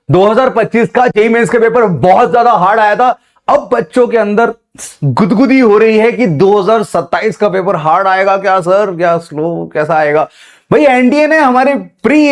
2025 का JEE mains का paper बहुत ज्यादा हार्ड आया था। अब बच्चों के अंदर गुदगुदी हो रही है कि 2027 का पेपर हार्ड आएगा क्या सर, क्या स्लो, कैसा आएगा। भाई एनटीए ने, हमारे प्री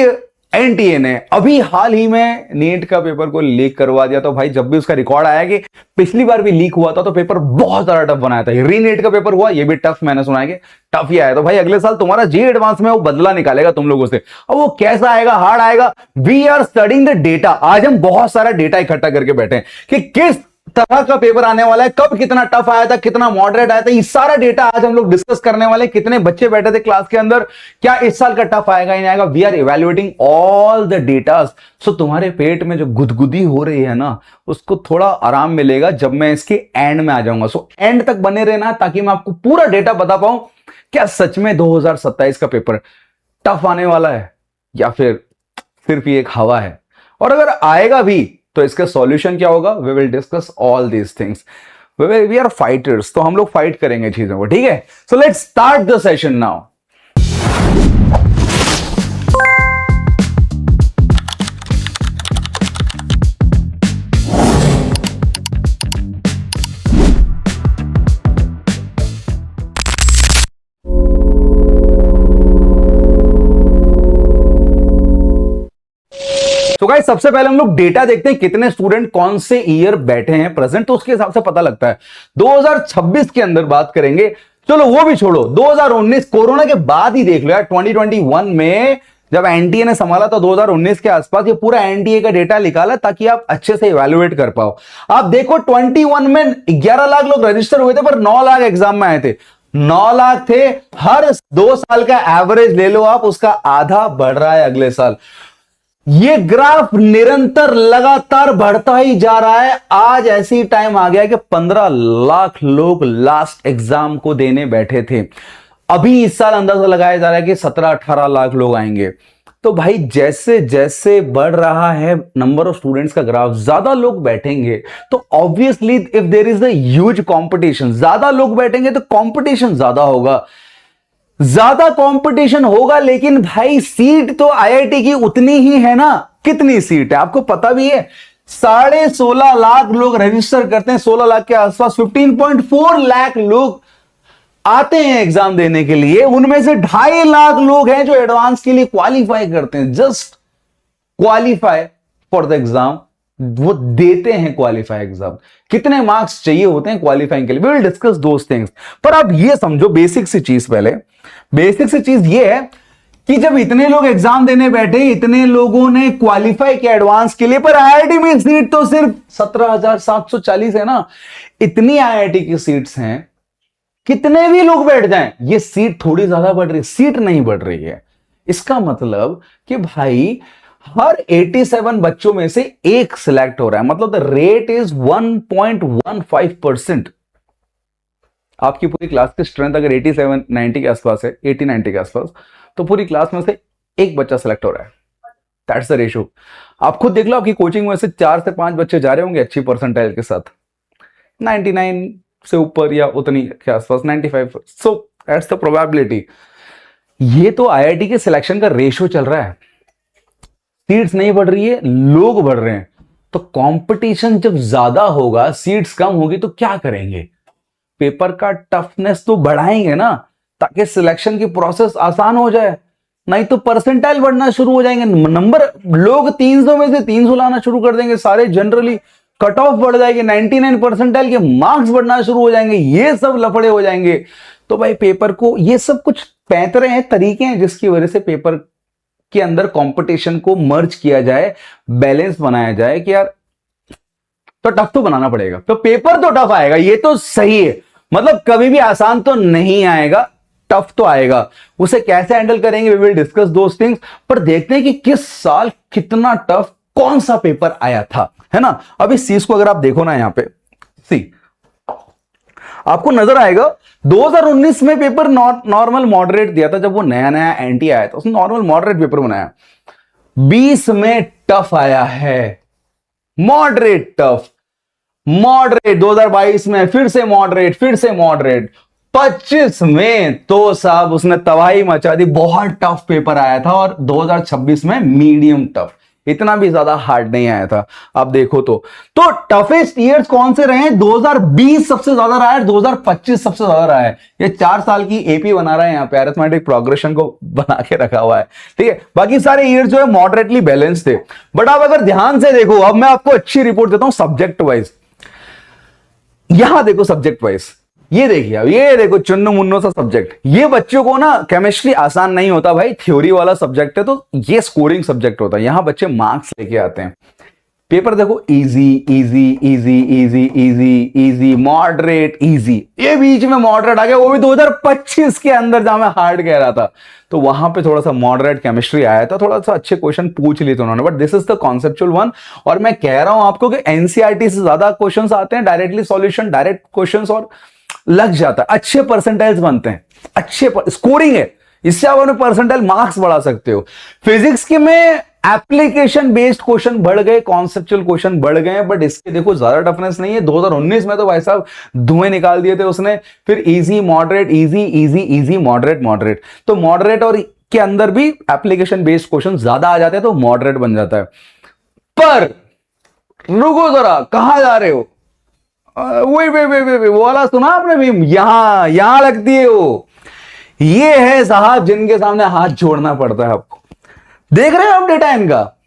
एनटीए ने अभी हाल ही में नीट का पेपर को लीक करवा दिया। तो भाई जब भी उसका रिकॉर्ड आया कि पिछली बार भी लीक हुआ था तो पेपर बहुत ज्यादा टफ बनाया था, री नीट का पेपर हुआ ये भी टफ, मैंने सुना है कि टफ ही आया। तो भाई अगले साल तुम्हारा जी एडवांस में वो बदला निकालेगा तुम लोगों से। अब वो कैसा आएगा, हार्ड आएगा। We are studying the data. आज हम बहुत सारा डेटा इकट्ठा करके बैठे हैं कि किस तरह का पेपर आने वाला है, कब कितना टफ आया था, कितना मॉडरेट आया था, ये सारा डेटा आज हम लोग डिस्कस करने वाले हैं। कितने बच्चे बैठे थे क्लास के अंदर, क्या इस साल का टफ आएगा नहीं आएगा। We are evaluating all the data. So तुम्हारे पेट में जो गुदगुदी हो रही है ना, उसको थोड़ा आराम मिलेगा जब मैं इसके एंड में आ जाऊंगा। सो एंड तक बने रहना ताकि मैं आपको पूरा डेटा बता पाऊं क्या सच में 2027 का पेपर टफ आने वाला है या फिर सिर्फ ये एक हवा है। और अगर आएगा भी तो इसका सॉल्यूशन क्या होगा। We will discuss all these things. We are fighters, तो हम लोग फाइट करेंगे चीजों को, ठीक है। So let's start the session now. तो गाइस सबसे पहले हम लोग डेटा देखते हैं कितने स्टूडेंट कौन से ईयर बैठे हैं प्रेजेंट, तो उसके हिसाब से पता लगता है। 2026 के अंदर बात करेंगे, चलो वो भी छोड़ो, 2019 कोरोना के बाद ही देख लो यार। 2021 में जब एनटीए ने संभाला था 2019 के आसपास, ये पूरा एनटीए का डेटा निकाला ताकि आप अच्छे से इवैल्यूएट कर पाओ। आप देखो 21 में 11 लाख लोग रजिस्टर हुए थे पर 9 लाख एग्जाम में आए थे। 9 लाख थे, हर 2 साल का एवरेज ले लो आप, उसका आधा बढ़ रहा है अगले साल। ये ग्राफ निरंतर लगातार बढ़ता ही जा रहा है। आज ऐसी टाइम आ गया कि 15 लाख लोग लास्ट एग्जाम को देने बैठे थे। अभी इस साल अंदाजा लगाया जा रहा है कि 17-18 लाख लोग आएंगे। तो भाई जैसे जैसे बढ़ रहा है नंबर ऑफ स्टूडेंट्स का ग्राफ, ज्यादा लोग बैठेंगे तो obviously if there is a huge competition, ज्यादा लोग बैठेंगे तो कंपटीशन ज्यादा होगा। ज्यादा कंपटीशन होगा, लेकिन भाई सीट तो आईआईटी की उतनी ही है ना। कितनी सीट है आपको पता भी है। 16.5 लाख लोग रजिस्टर करते हैं, 16 लाख के आसपास 15.4 लाख लोग आते हैं एग्जाम देने के लिए। उनमें से 2.5 लाख लोग हैं जो एडवांस के लिए क्वालिफाई करते हैं, just qualify for the exam, वो देते हैं क्वालिफाई एग्जाम। कितने मार्क्स चाहिए होते हैं क्वालिफाइंग के लिए, we will discuss those things. पर आप ये समझो बेसिक सी चीज, पहले बेसिक सी चीज ये है कि जब इतने लोग एग्जाम देने बैठे, इतने लोगों ने क्वालिफाई किया एडवांस के लिए, पर आईआईटी में सीट तो सिर्फ 17,740 है ना। इतनी आईआईटी की सीट्स हैं, कितने भी लोग बैठ जाएं, ये सीट थोड़ी ज्यादा बढ़ रही है, सीट नहीं बढ़ रही है। इसका मतलब कि भाई हर 87 बच्चों में से एक सिलेक्ट हो रहा है, मतलब द रेट इज 1.15%। आपकी पूरी क्लास की स्ट्रेंथ अगर 87-90 के आसपास है, 80-90 के आसपास, तो पूरी क्लास में से एक बच्चा सिलेक्ट हो रहा है। That's the ratio. आप खुद देख लो, आपकी कोचिंग में से 4 से 5 बच्चे जा रहे होंगे अच्छी परसेंटाइल के साथ, 99 से ऊपर या उतनी के आसपास, 95। So that's the probability. ये तो आईआईटी के सिलेक्शन का रेशियो चल रहा है, सीट्स नहीं बढ़ रही है, लोग बढ़ रहे हैं। तो कंपटीशन जब ज्यादा होगा, सीट्स कम होगी, तो क्या करेंगे, पेपर का टफनेस तो बढ़ाएंगे ना, ताकि सिलेक्शन की प्रोसेस आसान हो जाए। नहीं तो परसेंटाइल बढ़ना शुरू हो जाएंगे, नंबर लोग 300 में से 300 लाना शुरू कर देंगे सारे, जनरली कट ऑफ बढ़ जाएगी, 99 परसेंटाइल के मार्क्स बढ़ना शुरू हो जाएंगे, ये सब लफड़े हो जाएंगे। तो भाई पेपर को, ये सब कुछ पैंतरे हैं, तरीके हैं जिसकी वजह से पेपर के अंदर कंपटीशन को मर्ज किया जाए, बैलेंस बनाया जाए कि यार तो टफ तो बनाना पड़ेगा। तो पेपर तो टफ आएगा, ये तो सही है, मतलब कभी भी आसान तो नहीं आएगा, टफ तो आएगा। उसे कैसे हैंडल करेंगे, we will discuss those things. पर देखते हैं कि किस साल कितना टफ कौन सा पेपर आया था, है ना। अब इस चीज को अगर आप देखो ना, यहां पे सी आपको नजर आएगा 2019 में पेपर नॉर्मल मॉडरेट दिया था, जब वो नया नया एंटी आया था, उसने नॉर्मल मॉडरेट पेपर बनाया। 20 में टफ आया है, मॉडरेट टफ, मॉडरेट 2022 में फिर से मॉडरेट, फिर से मॉडरेट, 25 में तो साहब उसने तबाही मचा दी, बहुत टफ पेपर आया था। और 2026 में मीडियम टफ, इतना भी ज्यादा हार्ड नहीं आया था। आप देखो तो टफेस्ट ईयर्स कौन से रहे हैं? 2020 सबसे ज्यादा रहा है, 2025 सबसे ज्यादा रहा है। ये 4 साल की एपी बना रहा है, यहाँ पे अरिथमेटिक प्रोग्रेशन को बना के रखा हुआ है, ठीक है। बाकी सारे ईयर जो है मॉडरेटली बैलेंस थे। बट आप अगर ध्यान से देखो, अब मैं आपको अच्छी रिपोर्ट देता हूं सब्जेक्ट वाइज। यहां देखो सब्जेक्ट वाइज, ये देखिए, अब ये देखो चुन्नू मुन्नो सा सब्जेक्ट। ये बच्चों को ना केमिस्ट्री आसान नहीं होता भाई, थ्योरी वाला सब्जेक्ट है, तो ये स्कोरिंग सब्जेक्ट होता है। यहां बच्चे मार्क्स लेके आते हैं। पेपर देखो, easy easy easy easy easy easy moderate easy, ये बीच में मॉडरेट आ गया, वो भी 2025 के अंदर जहां मैं हार्ड कह रहा था, तो वहां पे थोड़ा सा मॉडरेट केमिस्ट्री आया था, थोड़ा सा अच्छे क्वेश्चन पूछ लिए थे उन्होंने। But this is the conceptual one. और मैं कह रहा हूं आपको कि एनसीईआरटी से ज्यादा क्वेश्चंस आते हैं, डायरेक्टली सॉल्यूशन, डायरेक्ट क्वेश्चंस, और लग जाता है, अच्छे परसेंटाइल्स बनते हैं, अच्छे स्कोरिंग है, इससे आप अपने परसेंटाइल मार्क्स बढ़ा सकते हो। फिजिक्स के में एप्लीकेशन बेस्ड क्वेश्चन बढ़ गए, कॉन्सेप्चुअल क्वेश्चन बढ़ गए, बट इसके देखो ज्यादा टफनेस नहीं है। 2019 में तो भाई साहब धुएं निकाल दिए थे उसने। फिर easy moderate easy easy easy moderate moderate, तो मॉडरेट और के अंदर भी एप्लीकेशन बेस्ड क्वेश्चन ज्यादा आ जाते हैं, तो मॉडरेट बन जाता है। पर रुको जरा, कहां जा रहे हो? वे वो वाला सुना आपने भी? यहां लगती है वो। ये है साहब जिनके सामने हाथ जोड़ना पड़ता है आपको। देख रहे हो आप डेटा इनका?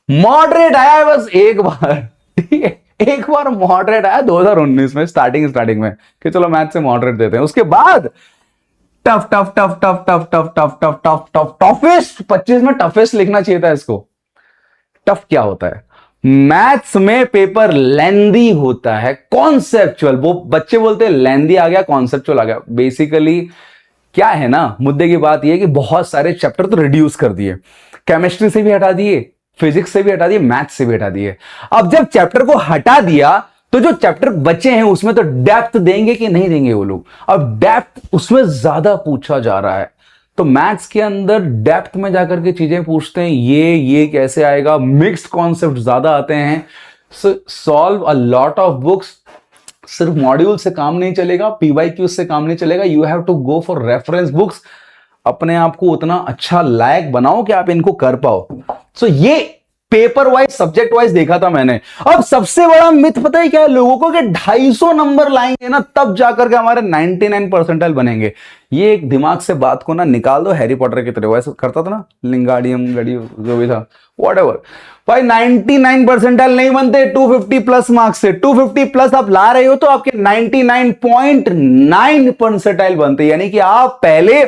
मॉडरेट आया है बस एक बार, ठीक है, एक बार मॉडरेट आया 2019 में, स्टार्टिंग में, कि चलो मैथ से मॉडरेट देते हैं। उसके बाद tough tough tough tough tough tough tough tough tough tough toughest, 25 में टफेस्ट लिखना चाहिए था इसको। टफ क्या होता है? मैथ्स में पेपर लेंदी होता है, कॉन्सेप्चुअल। वो बच्चे बोलते हैं लेंदी आ गया, कॉन्सेप्चुअल आ गया। बेसिकली क्या है ना, मुद्दे की बात यह है कि बहुत सारे चैप्टर तो रिड्यूस कर दिए, केमिस्ट्री से भी हटा दिए, फिजिक्स से भी हटा दिए, मैथ्स से भी हटा दिए। अब जब चैप्टर को हटा दिया, तो जो चैप्टर बचे हैं उसमें तो डेप्थ देंगे कि नहीं देंगे वो लोग? अब डेप्थ उसमें ज्यादा पूछा जा रहा है, तो मैथ्स के अंदर डेप्थ में जाकर के चीजें पूछते हैं, ये कैसे आएगा, मिक्स्ड कॉन्सेप्ट ज्यादा आते हैं। Solve a lot of books. सिर्फ मॉड्यूल से काम नहीं चलेगा, पीवाईक्यू से काम नहीं चलेगा, you have to go for reference books. अपने आप को उतना अच्छा लायक बनाओ कि आप इनको कर पाओ। सो ये पेपर वाइज, सब्जेक्ट वाइज देखा था मैंने। अब सबसे बड़ा मिथ पता है क्या है लोगों को? कि 250 नंबर लाएंगे ना तब जाकर के हमारे 99 परसेंटाइल बनेंगे। ये एक दिमाग से बात को ना निकाल दो, हैरी पॉटर की तरह वैसे करता था ना, लिंगाडियम गड़ी जो भी था, व्हाटएवर। भाई 99 परसेंटाइल नहीं बनते 250 प्लस मार्क्स से। 250 प्लस आप ला रहे हो तो आपके 99.9 परसेंटाइल बनते, यानी कि आप पहले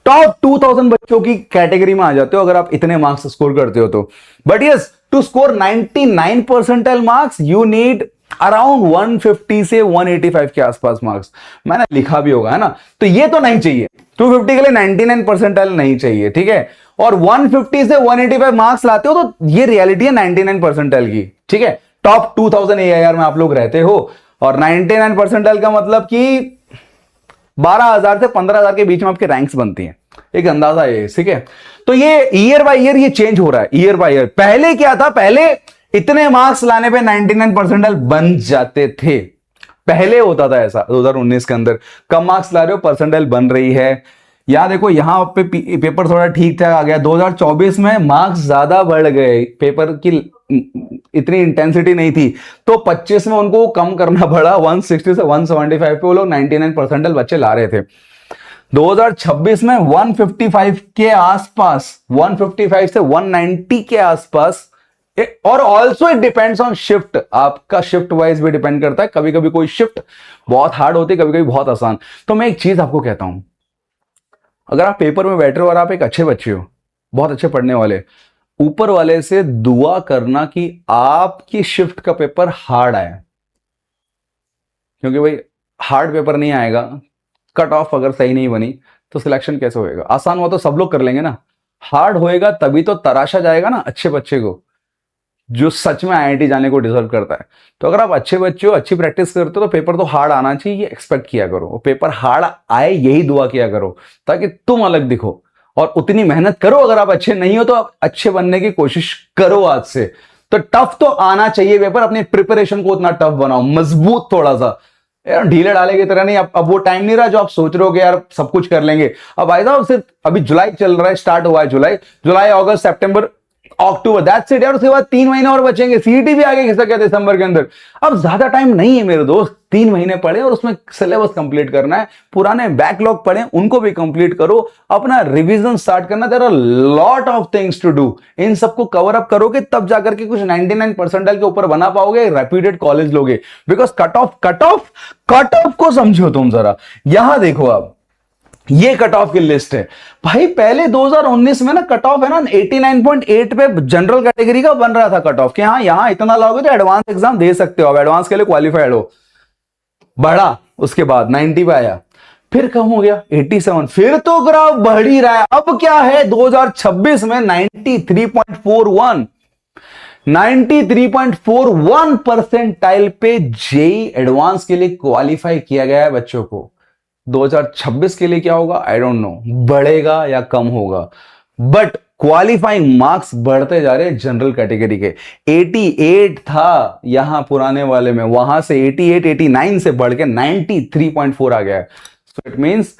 टॉप 2000 बच्चों की कैटेगरी में आ जाते हो अगर आप इतने मार्क्स स्कोर करते हो तो। But yes, to score 99 percentile marks you need around 150 से 185 के आसपास मार्क्स। मैंने लिखा भी होगा, है ना? तो ये तो नहीं चाहिए, 250 के लिए 99 परसेंटाइल नहीं चाहिए, ठीक है। और 150 से 185 मार्क्स लाते हो तो ये रियलिटी है 99 परसेंटाइल की, ठीक है। टॉप 2000 एआईआर में आप लोग रहते हो, और 99 परसेंटाइल का मतलब कि 12,000 से 15,000 के बीच में आपके रैंक्स बनती हैं, एक अंदाजा है, ठीक है। तो ये ईयर बाय ईयर ये चेंज हो रहा है, ईयर बाय ईयर। पहले क्या था? पहले इतने मार्क्स लाने पे 99 परसेंटाइल बन जाते थे, पहले होता था ऐसा। 2019 के अंदर कम मार्क्स ला रहे हो, परसेंटाइल बन रही है। यहां देखो, यहां पे पेपर थोड़ा ठीक ठाक आ गया। 2024 में मार्क्स ज्यादा बढ़ गए, पेपर की इतनी इंटेंसिटी नहीं थी, तो 25 में उनको कम करना पड़ा, 160 से 175 पे वो लोग 99 परसेंटाइल बच्चे ला रहे थे। 2026 में 155 के आसपास, 155 से 190 के आसपास। और also it depends on shift, आपका शिफ्ट वाइज भी डिपेंड करता है। कभी कभी कोई शिफ्ट बहुत हार्ड होती है, कभी कभी बहुत आसान। तो मैं एक चीज आपको कहता हूं, अगर आप पेपर में बैठे हो और आप एक अच्छे बच्चे हो, बहुत अच्छे पढ़ने वाले, ऊपर वाले से दुआ करना कि आपकी शिफ्ट का पेपर हार्ड आए, क्योंकि भाई हार्ड पेपर नहीं आएगा, कट ऑफ अगर सही नहीं बनी तो सिलेक्शन कैसे होएगा? आसान हुआ तो सब लोग कर लेंगे ना, हार्ड होएगा तभी तो तराशा जाएगा ना अच्छे बच्चे को, जो सच में आईआईटी जाने को डिजर्व करता है। तो अगर आप अच्छे बच्चे हो, अच्छी प्रैक्टिस करते हो, तो पेपर तो हार्ड आना चाहिए, ये एक्सपेक्ट किया करो। और पेपर हार्ड आए यही दुआ किया करो, ताकि तुम अलग दिखो। और उतनी मेहनत करो, अगर आप अच्छे नहीं हो तो आप अच्छे बनने की कोशिश करो आज से। तो टफ तो आना चाहिए पेपर, अपनी प्रिपरेशन को उतना टफ बनाओ, मजबूत थोड़ा सा, यार ढीले डाले की तरह नहीं। अब वो टाइम नहीं रहा जो आप सोच रहे हो कि यार सब कुछ कर लेंगे। अब भाई साहब सिर्फ अभी जुलाई चल रहा है, स्टार्ट हुआ है जुलाई, अगस्त, सितंबर, अक्टूबर, दैट्स इट यार। उसके बाद 3 महीने और बचेंगे, सीईटी भी आगे खिसक गया दिसंबर के अंदर। अब ज्यादा टाइम नहीं है मेरे दोस्त, 3 महीने पढ़े और उसमें सिलेबस कंप्लीट करना है। पुराने बैकलॉग पढ़े उनको भी कंप्लीट करो, अपना रिवीजन स्टार्ट करना। There are lot of things to do. इन सबको कवर अप करोगे तब जाकर के कुछ 99 परसेंटाइल के ऊपर बना पाओगे, रेप्यूटेड कॉलेज लोगे। बिकॉज कट ऑफ को समझो तुम जरा। यहां देखो आप, ये कट ऑफ की लिस्ट है भाई। पहले 2019 में ना कट ऑफ है ना 89.8 पे जनरल कैटेगरी का बन रहा था कट ऑफ, कि हाँ यहां इतना लाओगे तो एडवांस एग्जाम दे सकते हो, अब एडवांस के लिए क्वालिफाइड हो। बढ़ा, उसके बाद 90 पे आया, फिर कम हो गया 87, फिर तो ग्राफ बढ़ ही रहा है। अब क्या है 2026 में 93.41, 93.41 परसेंटाइल पे जेई एडवांस के लिए क्वालिफाई किया गया है बच्चों को। 2026 के लिए क्या होगा आई डोंट नो, बढ़ेगा या कम होगा, बट क्वालिफाइंग मार्क्स बढ़ते जा रहे हैं जनरल कैटेगरी के। 88 था यहां पुराने वाले में, वहां से 88 89 से बढ़ के 93.4 आ गया है। सो इट मींस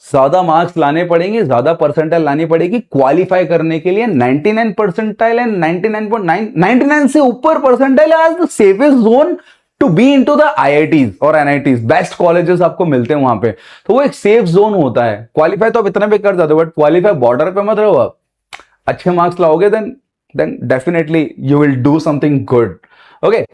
ज्यादा मार्क्स लाने पड़ेंगे, ज्यादा परसेंटाइल लानी पड़ेगी क्वालिफाई करने के लिए। 99 परसेंटाइल एंड 99.9, 99 से ऊपर percentile as the safest zone to be into the IITs और एनआईटीज, बेस्ट कॉलेजेस आपको मिलते हैं वहां पे, तो वो एक सेफ जोन होता है। क्वालिफाई तो आप इतना भी कर जाते हो, बट क्वालिफाई बॉर्डर पे मत रहो आप। अच्छे मार्क्स लाओगे then definitely you will do something good. Okay,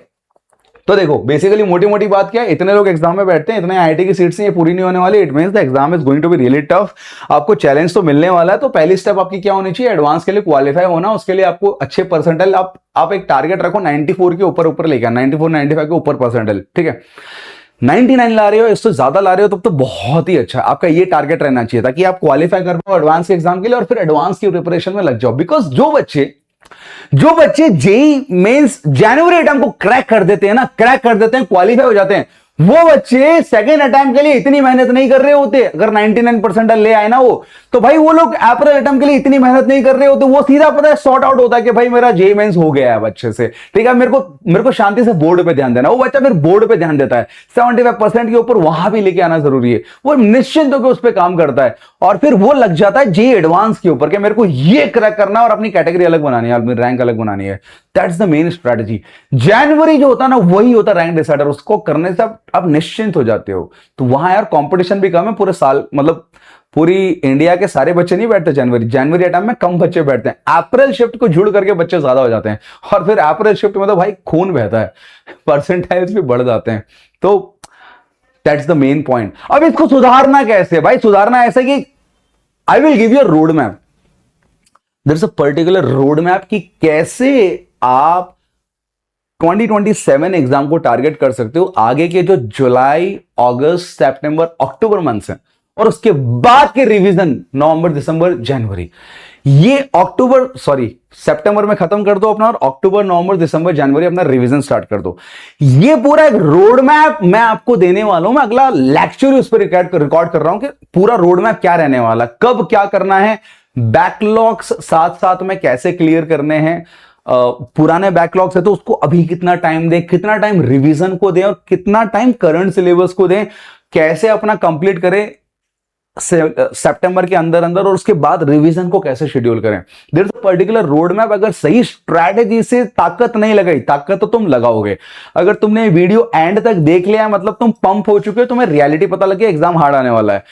तो देखो बेसिकली मोटी मोटी बात क्या है, इतने लोग एग्जाम में बैठते हैं, इतने आईआईटी की सीट्स ये पूरी नहीं होने वाली। It means the exam is going to be really tough. आपको चैलेंज तो मिलने वाला है। तो पहली स्टेप आपकी क्या होनी चाहिए, एडवांस के लिए क्वालिफाई होना। उसके लिए आपको अच्छे परसेंटाइल, आप एक टारगेट रखो 94 के ऊपर लेकर, 94 95 के ऊपर परसेंटाइल, ठीक है। 99 ला रहे हो, इससे ज्यादा ला रहे हो तब तो बहुत ही अच्छा है। आपका ये टारगेट रहना चाहिए ताकि आप क्वालिफाई कर पाओ एडवांस के एग्जाम के लिए और फिर एडवांस की प्रिपरेशन में लग जाओ। बिकॉज जो बच्चे जेई मेंस जनवरी अटेम्प्ट को क्रैक कर देते हैं ना, क्रैक कर देते हैं, क्वालिफाई हो जाते हैं, वो बच्चे सेकेंड अटेम्प्ट के लिए इतनी मेहनत नहीं कर रहे होते। अगर 99 परसेंटाइल ले आए ना वो, तो भाई वो लोग अप्रैल अटेम्प्ट के लिए इतनी मेहनत नहीं कर रहे होते। वो सीधा पता है सॉर्ट आउट होता है कि भाई मेरा जेई मेंस हो गया है अच्छे से, ठीक है, मेरे को शांति से बोर्ड पे ध्यान देना। वो बच्चा फिर बोर्ड पे ध्यान देता है, 75% के ऊपर वहां भी लेके आना जरूरी है। वो निश्चिंत होकर उस पर काम करता है और फिर वो लग जाता है जेई एडवांस के ऊपर कि मेरे को ये क्रैक करना है और अपनी कैटेगरी अलग बनानी है, अपनी रैंक अलग बनानी है। That's the main strategy. जनवरी जो होता है ना वही होता है रैंक डिसाइडर। उसको करने से आप निश्चिंत हो जाते हो। तो वहां यार कंपटीशन भी कम है पूरे साल, मतलब पूरी इंडिया के सारे बच्चे नहीं बैठते जनवरी अटेम्प्ट में, कम बच्चे बैठते हैं। अप्रैल शिफ्ट को जुड़ करके बच्चे ज्यादा हो जाते हैं और फिर अप्रैल शिफ्ट में तो भाई खून बहता है, परसेंटाइल्स भी बढ़ जाते हैं। तो दैट्स द मेन पॉइंट। अब इसको सुधारना कैसे भाई, सुधारना ऐसे कि I will give you a road map. There is a particular road map कि कैसे आप 2027 एग्जाम को टारगेट कर सकते हो। आगे के जो जुलाई अगस्त सितंबर अक्टूबर मंथ्स हैं और उसके बाद के रिवीजन नवंबर दिसंबर जनवरी, ये सितंबर में खत्म कर दो अपना और अक्टूबर नवंबर दिसंबर जनवरी अपना रिवीजन स्टार्ट कर दो। ये पूरा एक रोड मैप मैं आपको देने वाला हूं। मैं अगला लेक्चर उस पर रिकॉर्ड कर रहा हूं कि पूरा रोड मैप क्या रहने वाला, कब क्या करना है, बैकलॉग्स साथ साथ में कैसे क्लियर करने हैं। पुराने बैकलॉग्स है तो उसको अभी कितना टाइम दें, कितना टाइम रिवीजन को दें और कितना टाइम करंट सिलेबस को दें, कैसे अपना कंप्लीट करें सितंबर के अंदर और उसके बाद रिवीजन को कैसे शेड्यूल करें। There is a particular road map. अगर सही स्ट्रैटेजी से ताकत नहीं लगाई, ताकत तो तुम लगाओगे। अगर तुमने वीडियो एंड तक देख लिया मतलब तुम पंप हो चुके हो, तुम्हें रियलिटी पता लगे एग्जाम हार्ड आने वाला है।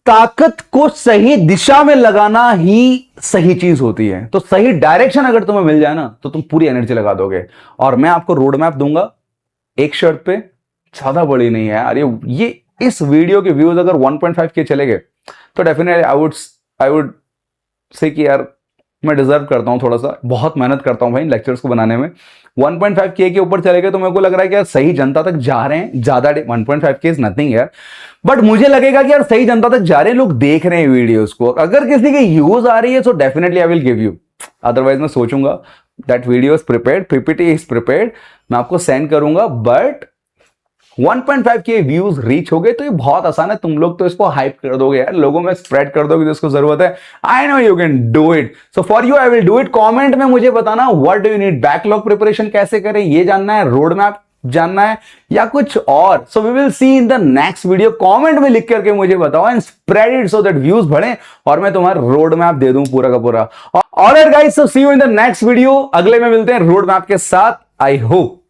ताकत को सही दिशा में लगाना ही सही चीज होती है। तो सही डायरेक्शन अगर तुम्हें मिल जाए ना तो तुम पूरी एनर्जी लगा दोगे। और मैं आपको रोड मैप दूंगा एक शर्त पे, ज्यादा बड़ी नहीं है यार। ये इस वीडियो के व्यूज अगर 1.5 के चले गए तो डेफिनेटली आई वुड से कि यार मैं डिजर्व करता हूं थोड़ा सा, बहुत मेहनत करता हूं भाई लेक्चर्स को बनाने में। 1.5 के ऊपर चले गए तो मेरे को लग रहा है कि यार सही जनता तक जा रहे हैं। ज्यादा 1.5 के इज नथिंग यार, बट मुझे लगेगा कि यार सही जनता तक जा रहे हैं, लोग देख रहे हैं वीडियोस को। अगर किसी के यूज आ रही है तो definitely I will give you, otherwise मैं सोचूंगा that video is prepared, PPT is prepared, मैं आपको सेंड करूंगा। बट 1.5 के व्यूज रीच हो गए तो ये बहुत आसान है। तुम लोग तो इसको हाइप कर दोगे यार, लोगों में स्प्रेड कर दोगे जिसको जरूरत है। I know you can do it, so for you I will do it. Comment में मुझे बताना what do you need, backlog preparation कैसे करें ये जानना है, रोड मैप जानना है या कुछ और? So we will see in the next video. Comment में लिख करके मुझे बताओ and spread it so that views बढ़े और मैं तुम्हारा रोड मैप दे दूं पूरा का पूरा। Alright guys, so see you in the next video. अगले में मिलते हैं रोड मैप के साथ। I hope